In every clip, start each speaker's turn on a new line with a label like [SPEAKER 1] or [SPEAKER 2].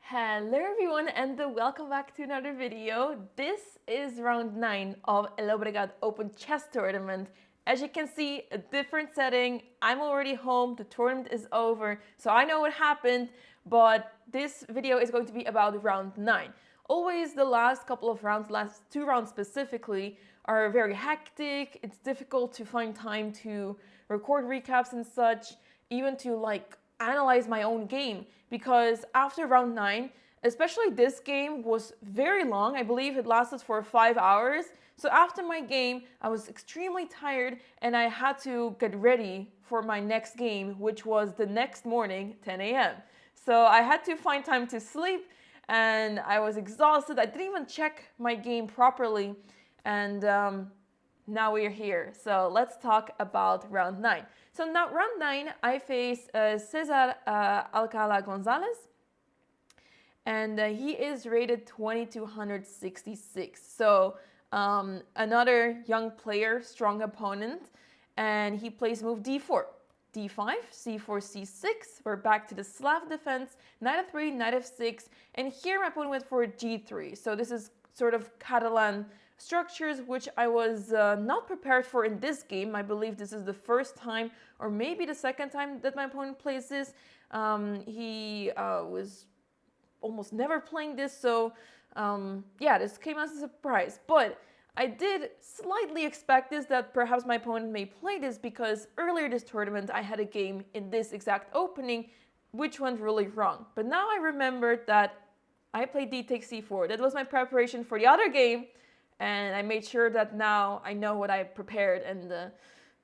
[SPEAKER 1] Hello everyone and welcome back to another video. This is round 9 of Llobregat Open Chess Tournament. As you can see, a different setting. I'm already home, the tournament is over, so I know what happened, but this video is going to be about round 9. Always the last couple of rounds, last 2 rounds specifically, are very hectic. It's difficult to find time to record recaps and such, even to analyze my own game, because after round 9, especially this game was very long. I believe it lasted for 5 hours. So after my game, I was extremely tired and I had to get ready for my next game, which was the next morning, 10 a.m. So I had to find time to sleep and I was exhausted. I didn't even check my game properly, and now we're here. So let's talk about round 9. So now round 9, I face Cesar Alcala Gonzalez, and he is rated 2266. So another young player, strong opponent, and he plays move d4, d5, c4, c6. We're back to the Slav defense, knight f3, knight f6, and here my opponent went for g3. So this is sort of Catalan structures, which I was not prepared for in this game. I believe this is the first time, or maybe the second time that my opponent plays this. He was almost never playing this, so yeah, this came as a surprise. But I did slightly expect this, that perhaps my opponent may play this, because earlier this tournament I had a game in this exact opening which went really wrong. But now I remembered that I played d takes c4. That was my preparation for the other game, and I made sure that now I know what I prepared, and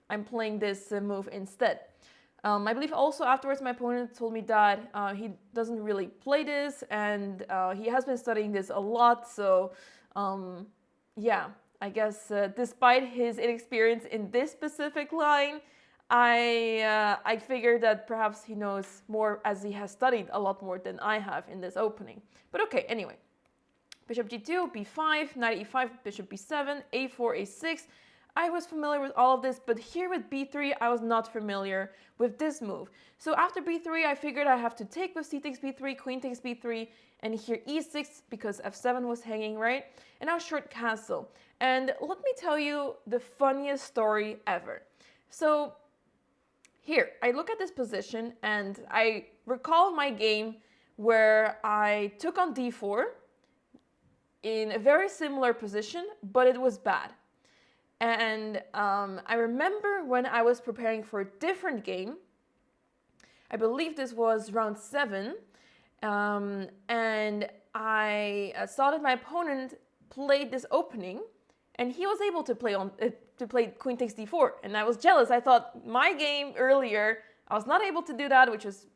[SPEAKER 1] I'm playing this move instead. I believe also afterwards my opponent told me that he doesn't really play this, and he has been studying this a lot. So yeah, I guess despite his inexperience in this specific line, I figured that perhaps he knows more, as he has studied a lot more than I have in this opening. But okay, anyway. Bishop g2, b5, knight e5, bishop b7, a4, a6. I was familiar with all of this, but here with b3, I was not familiar with this move. So after b3, I figured I have to take with c takes b3, queen takes b3, and here e6, because f7 was hanging, right? And now short castle. And let me tell you the funniest story ever. So here, I look at this position, and I recall my game where I took on d4, in a very similar position, but it was bad. And I remember when I was preparing for a different game, I believe this was round 7, and I saw that my opponent played this opening, and he was able to play queen takes d4, and I was jealous. I thought my game earlier, I was not able to do that,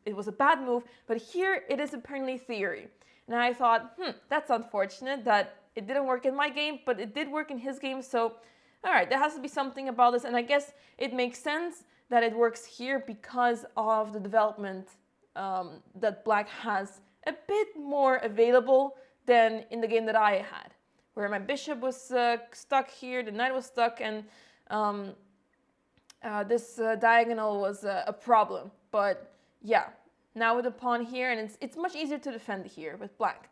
[SPEAKER 1] it was a bad move, but here it is apparently theory. And I thought, that's unfortunate that it didn't work in my game, but it did work in his game. So, all right, there has to be something about this. And I guess it makes sense that it works here because of the development that Black has a bit more available than in the game that I had, where my bishop was stuck here, the knight was stuck, and this diagonal was a problem. But yeah. Now with the pawn here, and it's much easier to defend here with Black.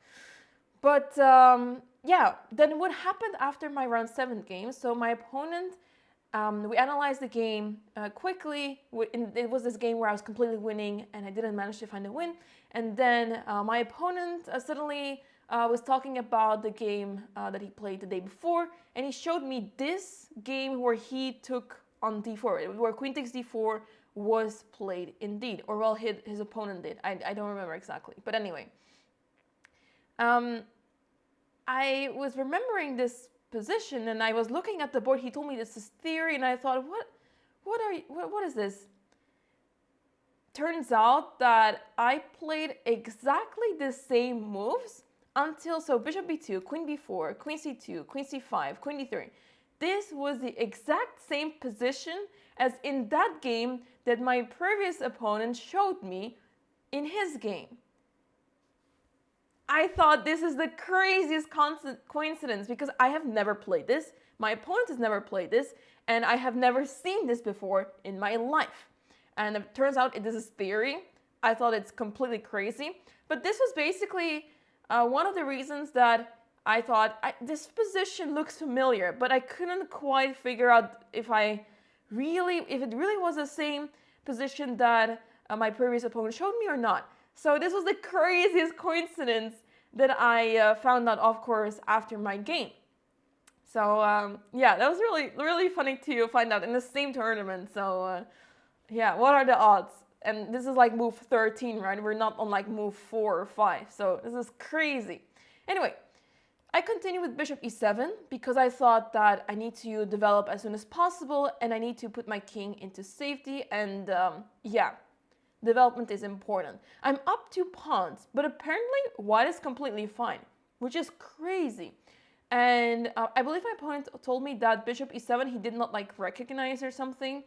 [SPEAKER 1] But yeah, then what happened after my round 7 game? So my opponent, we analyzed the game quickly. It was this game where I was completely winning, and I didn't manage to find a win. And then my opponent suddenly was talking about the game that he played the day before, and he showed me this game where he took on d4, where queen takes d4 was played indeed, or well, his opponent did. I don't remember exactly, but anyway. I was remembering this position, and I was looking at the board. He told me this is theory, and I thought, what is this? Turns out that I played exactly the same moves until, so bishop b2, queen b4, queen c2, queen c5, queen d3. This was the exact same position as in that game that my previous opponent showed me in his game. I thought this is the craziest coincidence, because I have never played this, my opponent has never played this, and I have never seen this before in my life. And it turns out this is theory. I thought it's completely crazy. But this was basically one of the reasons that I thought this position looks familiar, but I couldn't quite figure out if it really was the same position that my previous opponent showed me or not. So this was the craziest coincidence that I found out, of course, after my game. So yeah, that was really funny to find out in the same tournament. So yeah, what are the odds? And this is like move 13, right? We're not on like move 4 or 5. So this is crazy. Anyway, I continue with bishop e7 because I thought that I need to develop as soon as possible and I need to put my king into safety. And yeah, development is important. I'm up 2 pawns, but apparently white is completely fine, which is crazy. And I believe my opponent told me that bishop e7 he did not like recognize or something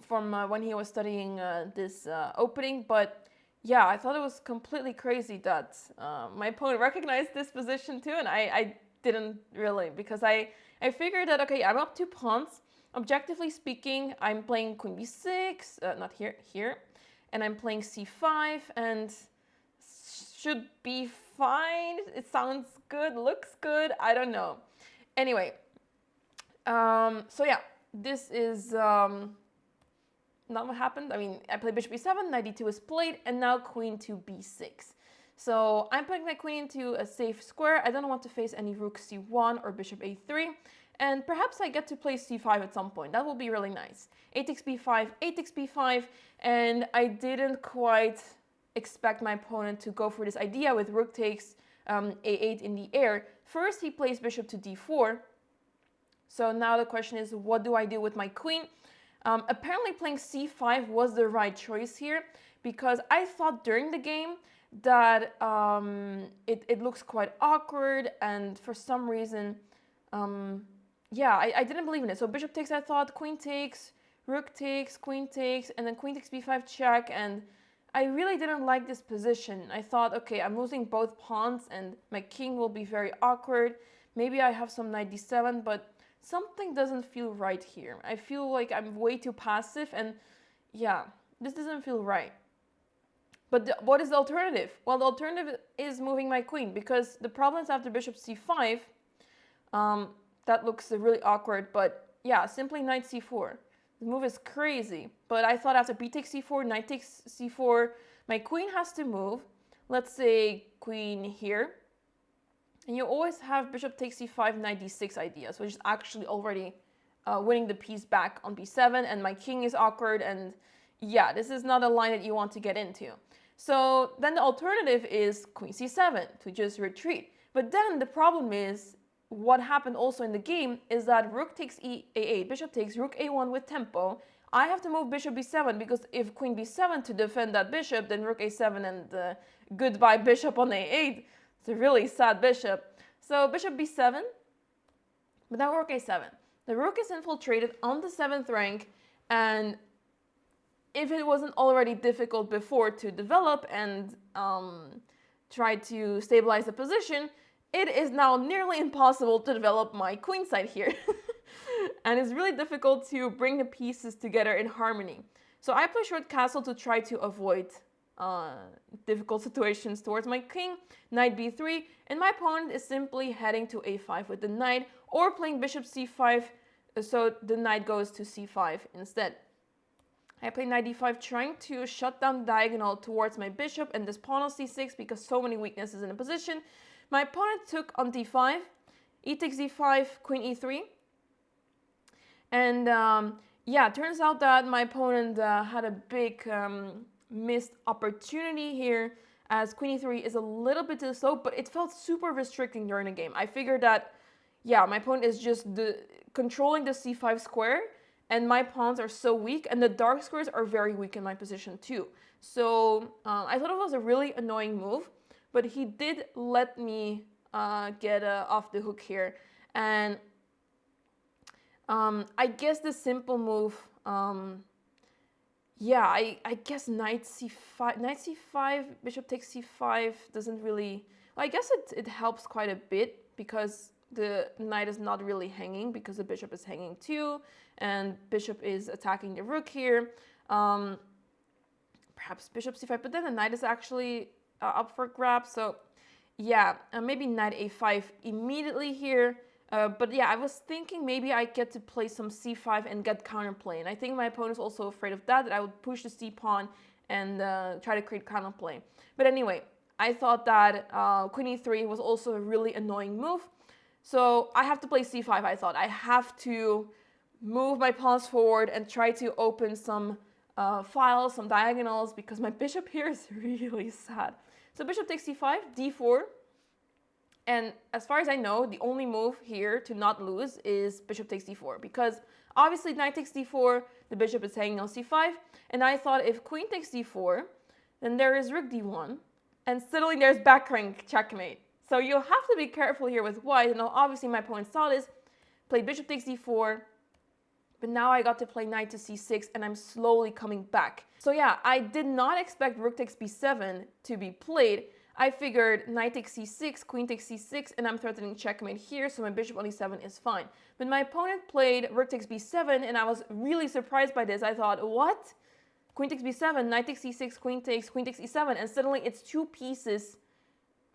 [SPEAKER 1] from when he was studying this opening. But yeah, I thought it was completely crazy that my opponent recognized this position too, and I didn't really, because I figured that, okay, I'm up 2 pawns. Objectively speaking, I'm playing queen b6, not here, and I'm playing c5, and should be fine. It sounds good, looks good, I don't know. Anyway, so yeah, this is not what happened. I mean, I played bishop e7, knight d2 is played, and now queen to b6. So I'm putting my queen into a safe square. I don't want to face any rook c1 or bishop a3. And perhaps I get to play c5 at some point. That will be really nice. A takes b5, a takes b5, and I didn't quite expect my opponent to go for this idea with rook takes a8 in the air. First, he plays bishop to d4. So now the question is, what do I do with my queen? Apparently playing c5 was the right choice here, because I thought during the game that it looks quite awkward, and for some reason, yeah, I didn't believe in it. So bishop takes, I thought, queen takes, rook takes, queen takes, and then queen takes b5 check, and I really didn't like this position. I thought, okay, I'm losing both pawns and my king will be very awkward. Maybe I have some knight d7, but something doesn't feel right here. I feel like I'm way too passive, and yeah, this doesn't feel right. But what is the alternative? Well, the alternative is moving my queen, because the problem is after bishop c5, that looks really awkward, but yeah, simply knight c4. The move is crazy, but I thought after b takes c4, knight takes c4, my queen has to move. Let's say queen here. And you always have bishop takes c5, knight d6 ideas, which is actually already winning the piece back on b7, and my king is awkward, and yeah, this is not a line that you want to get into. So then the alternative is queen c7, to just retreat. But then the problem is, what happened also in the game is that rook takes a8, bishop takes rook a1 with tempo. I have to move bishop b7, because if queen b7 to defend that bishop, then rook a7 and goodbye bishop on a8. It's a really sad bishop. So bishop b7, but now rook a7. The rook is infiltrated on the 7th rank, and if it wasn't already difficult before to develop and try to stabilize the position, it is now nearly impossible to develop my queen side here. And it's really difficult to bring the pieces together in harmony. So I play short castle to try to avoid difficult situations towards my king, knight b3, and my opponent is simply heading to a5 with the knight, or playing bishop c5, so the knight goes to c5 instead. I play knight d5, trying to shut down the diagonal towards my bishop and this pawn on c6, because so many weaknesses in the position. My opponent took on d5, e takes d5, queen e3. And yeah, it turns out that my opponent had a big missed opportunity here, as queen e3 is a little bit too slow, but it felt super restricting during the game. I figured that, yeah, my opponent is just controlling the c5 square, and my pawns are so weak, and the dark squares are very weak in my position too. So I thought it was a really annoying move, but he did let me get off the hook here. And I guess the simple move, yeah, I guess knight c5, bishop takes c5 doesn't really, well, I guess it helps quite a bit, because the knight is not really hanging, because the bishop is hanging too, and bishop is attacking the rook here. perhaps bishop c5, but then the knight is actually up for grabs. So yeah, maybe knight a5 immediately here. But yeah, I was thinking maybe I get to play some c5 and get counterplay. And I think my opponent's also afraid of that I would push the c-pawn and try to create counterplay. But anyway, I thought that queen e3 was also a really annoying move. So I have to play c5, I thought. I have to move my pawns forward and try to open some files, some diagonals, because my bishop here is really sad. So bishop takes c5, d4. And as far as I know, the only move here to not lose is bishop takes d4, because obviously knight takes d4, the bishop is hanging on c5, and I thought if queen takes d4, then there is rook d1, and suddenly there's back rank checkmate. So you have to be careful here with white, and obviously my opponent saw this, played bishop takes d4, but now I got to play knight to c6, and I'm slowly coming back. So yeah, I did not expect rook takes b7 to be played. I figured knight takes c6, queen takes c6, and I'm threatening checkmate here, so my bishop on e7 is fine. But my opponent played rook takes b7, and I was really surprised by this. I thought, what? Queen takes b7, knight takes c6, queen takes e7, and suddenly it's two pieces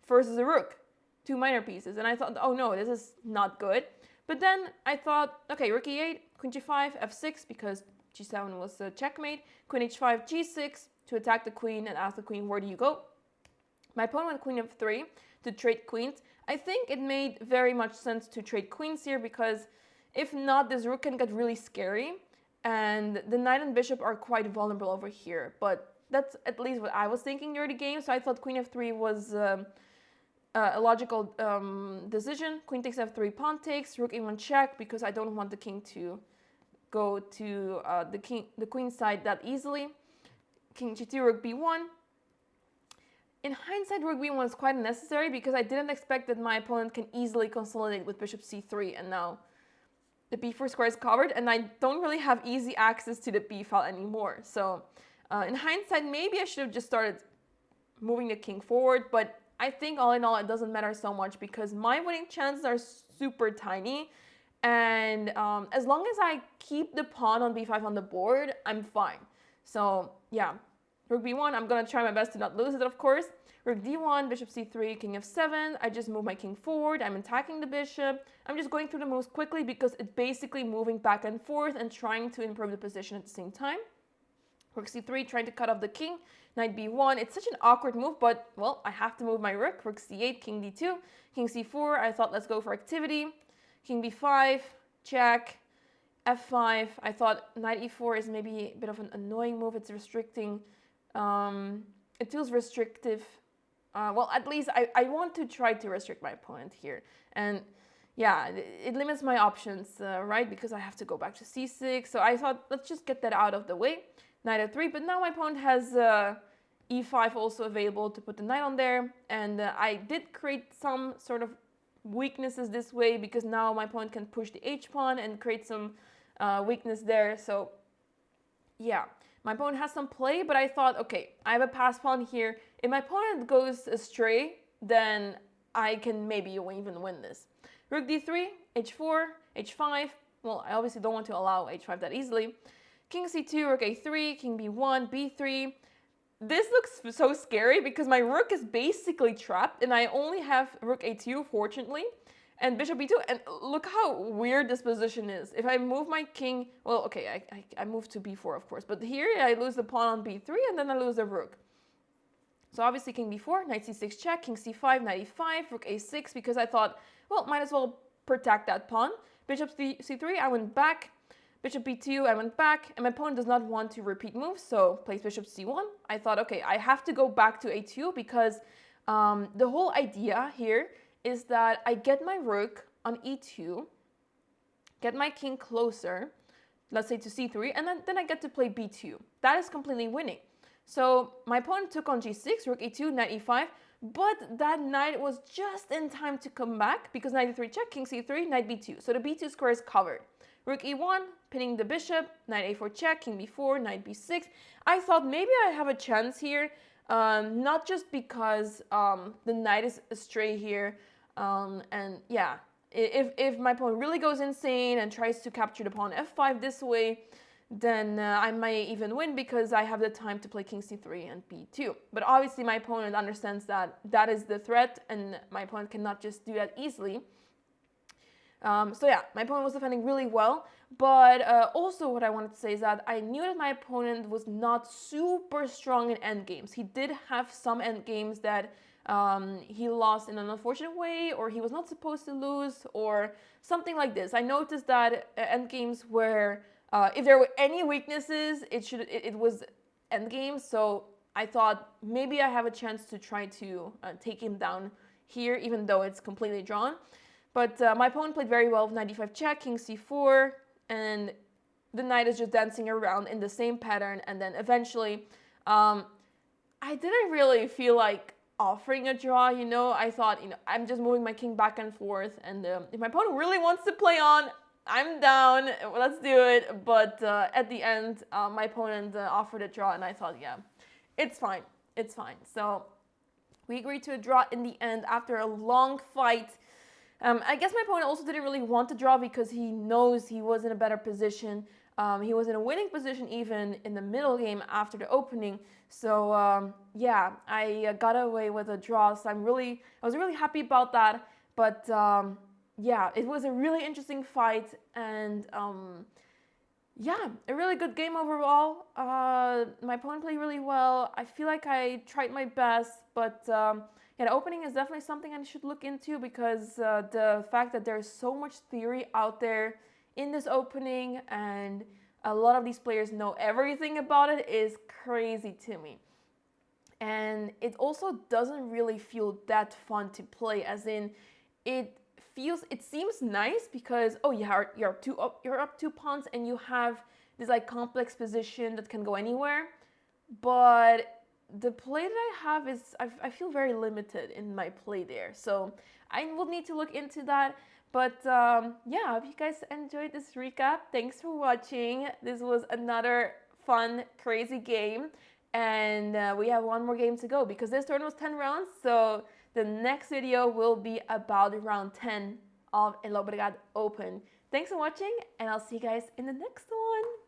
[SPEAKER 1] versus a rook, two minor pieces. And I thought, oh no, this is not good. But then I thought, okay, rook e8, queen g5, f6, because g7 was a checkmate, queen h5, g6, to attack the queen and ask the queen, where do you go? My opponent went queen f3 to trade queens. I think it made very much sense to trade queens here, because if not, this rook can get really scary, and the knight and bishop are quite vulnerable over here. But that's at least what I was thinking during the game, so I thought queen f3 was a logical decision. Queen takes f3, pawn takes, rook e1 check, because I don't want the king to go to the queen side that easily. King g2, rook b1. In hindsight, rook b1 is quite unnecessary, because I didn't expect that my opponent can easily consolidate with bishop c3, and now the b4 square is covered, and I don't really have easy access to the b file anymore. So in hindsight, maybe I should have just started moving the king forward, but I think all in all, it doesn't matter so much, because my winning chances are super tiny, and as long as I keep the pawn on b5 on the board, I'm fine. So yeah. Rook b1, I'm going to try my best to not lose it, of course. Rook d1, bishop c3, king f7. I just move my king forward. I'm attacking the bishop. I'm just going through the moves quickly, because it's basically moving back and forth and trying to improve the position at the same time. Rook c3, trying to cut off the king. Knight b1. It's such an awkward move, but, well, I have to move my rook. Rook c8, king d2, king c4. I thought, let's go for activity. King b5, check. f5. I thought knight e4 is maybe a bit of an annoying move. It's restricting... it feels restrictive. Well, at least I want to try to restrict my opponent here. And yeah, it limits my options, right? Because I have to go back to c6. So I thought, let's just get that out of the way. Knight f3, but now my opponent has e5 also available to put the knight on there. And I did create some sort of weaknesses this way, because now my opponent can push the h-pawn and create some weakness there. So yeah. My opponent has some play, but I thought, okay, I have a pass pawn here. If my opponent goes astray, then I can maybe even win this. Rook d3, h4, h5. Well, I obviously don't want to allow h5 that easily. King c2, rook a3, king b1, b3. This looks so scary, because my rook is basically trapped, and I only have rook a2, fortunately. And bishop b2, and look how weird this position is. If I move my king, well, okay, I move to b4, of course, but here I lose the pawn on b3, and then I lose the rook. So obviously king b4, knight c6 check, king c5, knight e5, rook a6, because I thought, well, might as well protect that pawn. Bishop c3, I went back. Bishop b2, I went back, and my opponent does not want to repeat moves, so plays bishop c1. I thought, okay, I have to go back to a2, because the whole idea here is that I get my rook on e2, get my king closer, let's say to c3, and then I get to play b2. That is completely winning. So my opponent took on g6, rook e2, knight e5, but that knight was just in time to come back, because knight e3 check, king c3, knight b2. So the b2 square is covered. Rook e1, pinning the bishop, knight a4 check, king b4, knight b6. I thought maybe I have a chance here, not just because the knight is astray here, and yeah, if my opponent really goes insane and tries to capture the pawn f5 this way, then I might even win because I have the time to play king c3 and b2. But obviously my opponent understands that that is the threat, and my opponent cannot just do that easily. So yeah, my opponent was defending really well, but also what I wanted to say is that I knew that my opponent was not super strong in endgames. He did have some endgames that he lost in an unfortunate way, or he was not supposed to lose, or something like this. I noticed that endgames where if there were any weaknesses, it was endgames. So I thought maybe I have a chance to try to take him down here, even though it's completely drawn. But my opponent played very well with knight d5 check, king c4, and the knight is just dancing around in the same pattern. And then eventually, I didn't really feel like offering a draw, you know. I thought, I'm just moving my king back and forth. And if my opponent really wants to play on, I'm down, let's do it. But at the end, my opponent offered a draw, and I thought, yeah, it's fine. It's fine. So we agreed to a draw in the end after a long fight. I guess my opponent also didn't really want to draw because he knows he was in a better position. He was in a winning position even in the middle game after the opening. So yeah, I got away with a draw. So I was really happy about that. But yeah, it was a really interesting fight, and yeah, a really good game overall. My opponent played really well. I feel like I tried my best, but yeah, the opening is definitely something I should look into, because the fact that there's so much theory out there in this opening and a lot of these players know everything about it is crazy to me. And it also doesn't really feel that fun to play, as in it seems nice because, oh yeah, you're up 2 pawns and you have this like complex position that can go anywhere. But the play that I have is, I feel very limited in my play there. So I will need to look into that. But yeah, I hope you guys enjoyed this recap. Thanks for watching. This was another fun, crazy game. And we have one more game to go because this tournament was 10 rounds. So the next video will be about round 10 of Llobregat Open. Thanks for watching, and I'll see you guys in the next one.